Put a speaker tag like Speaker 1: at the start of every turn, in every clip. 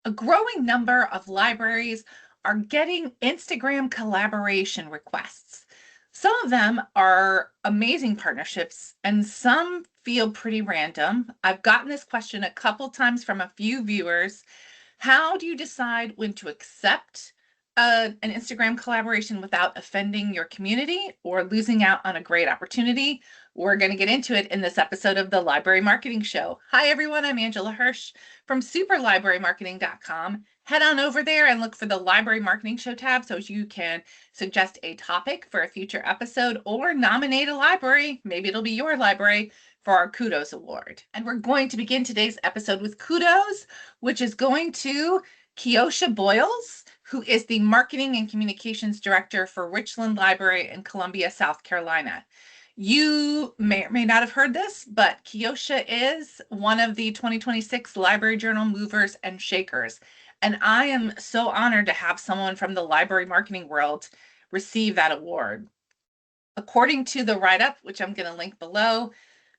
Speaker 1: A growing number of libraries are getting Instagram collaboration requests. Some of them are amazing partnerships, and some feel pretty random. I've gotten this question a couple times from a few viewers. How do you decide when to accept an Instagram collaboration without offending your community or losing out on a great opportunity? We're going to get into it in this episode of the Library Marketing Show. Hi, everyone. I'm Angela Hursh from superlibrarymarketing.com. Head on over there and look for the Library Marketing Show tab so you can suggest a topic for a future episode or nominate a library. Maybe it'll be your library for our Kudos Award. And we're going to begin today's episode with Kudos, which is going to Keosha Boyles, who is the Marketing and Communications Director for Richland Library in Columbia, South Carolina. You may or may not have heard this, but Keosha is one of the 2026 Library Journal Movers and Shakers. And I am so honored to have someone from the library marketing world receive that award. According to the write-up, which I'm going to link below,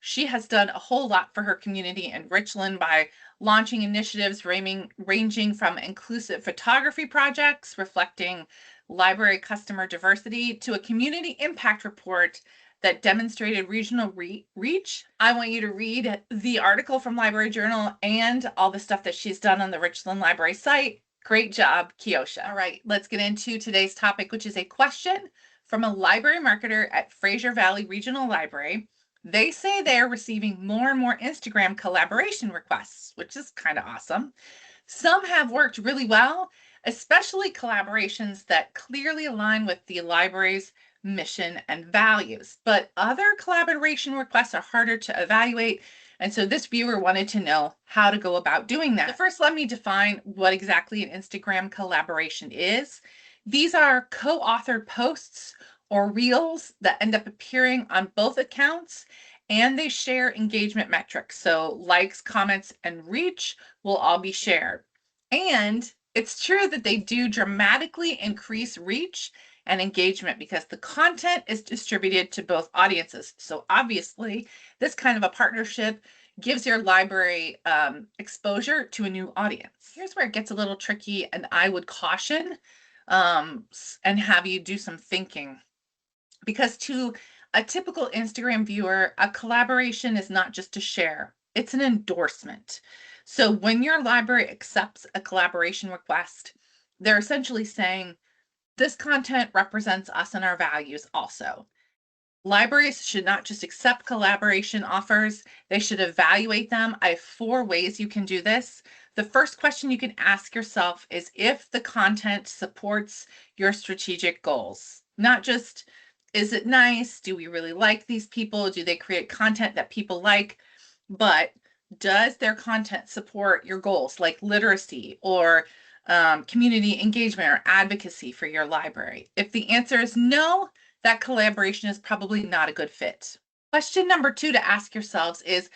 Speaker 1: she has done a whole lot for her community in Richland by launching initiatives ranging from inclusive photography projects reflecting library customer diversity to a community impact report that demonstrated regional reach. I want you to read the article from Library Journal and all the stuff that she's done on the Richland Library site. Great job, Keosha. All right, let's get into today's topic, which is a question from a library marketer at Fraser Valley Regional Library. They say they're receiving more and more Instagram collaboration requests, which is kind of awesome. Some have worked really well, especially collaborations that clearly align with the library's mission and values. But other collaboration requests are harder to evaluate. And so this viewer wanted to know how to go about doing that. So first, let me define what exactly an Instagram collaboration is. These are co-authored posts or reels that end up appearing on both accounts, and they share engagement metrics. So likes, comments, and reach will all be shared. And it's true that they do dramatically increase reach and engagement because the content is distributed to both audiences. So obviously, this kind of a partnership gives your library exposure to a new audience. Here's where it gets a little tricky, and I would caution and have you do some thinking. Because to a typical Instagram viewer, a collaboration is not just a share, it's an endorsement. So when your library accepts a collaboration request, they're essentially saying, this content represents us and our values also. Libraries should not just accept collaboration offers, they should evaluate them. I have 4 ways you can do this. The first question you can ask yourself is if the content supports your strategic goals. Not just, is it nice? Do we really like these people? Do they create content that people like? But does their content support your goals like literacy or community engagement or advocacy for your library? If the answer is no, that collaboration is probably not a good fit. Question number 2 to ask yourselves is,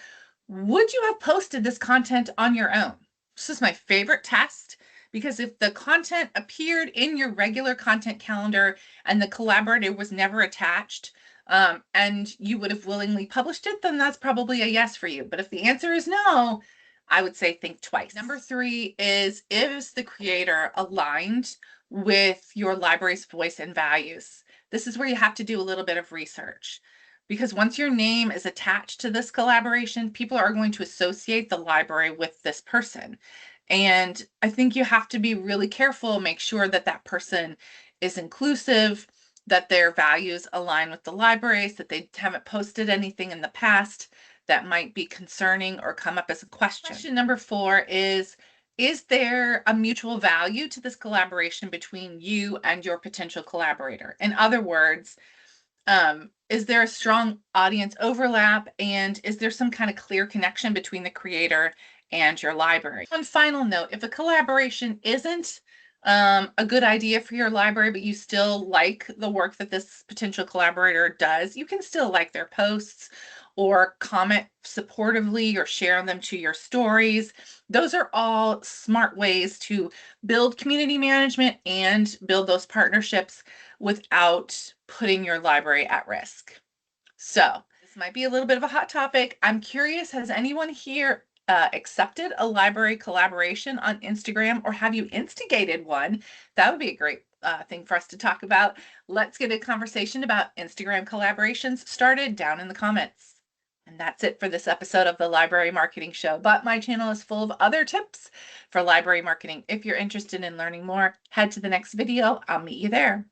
Speaker 1: would you have posted this content on your own? This is my favorite test because if the content appeared in your regular content calendar and the collaborator was never attached and you would have willingly published it, then that's probably a yes for you. But if the answer is no, I would say think twice. Number 3 is the creator aligned with your library's voice and values? This is where you have to do a little bit of research because once your name is attached to this collaboration, people are going to associate the library with this person. And I think you have to be really careful, make sure that that person is inclusive, that their values align with the library's, that they haven't posted anything in the past that might be concerning or come up as a question. Question number 4 is there a mutual value to this collaboration between you and your potential collaborator? In other words, is there a strong audience overlap, and is there some kind of clear connection between the creator and your library? One final note, if a collaboration isn't a good idea for your library, but you still like the work that this potential collaborator does, you can still like their posts or comment supportively or share them to your stories. Those are all smart ways to build community management and build those partnerships without putting your library at risk. So this might be a little bit of a hot topic. I'm curious, has anyone here accepted a library collaboration on Instagram, or have you instigated one? That would be a great thing for us to talk about. Let's get a conversation about Instagram collaborations started down in the comments. And that's it for this episode of the Library Marketing Show. But my channel is full of other tips for library marketing. If you're interested in learning more, head to the next video. I'll meet you there.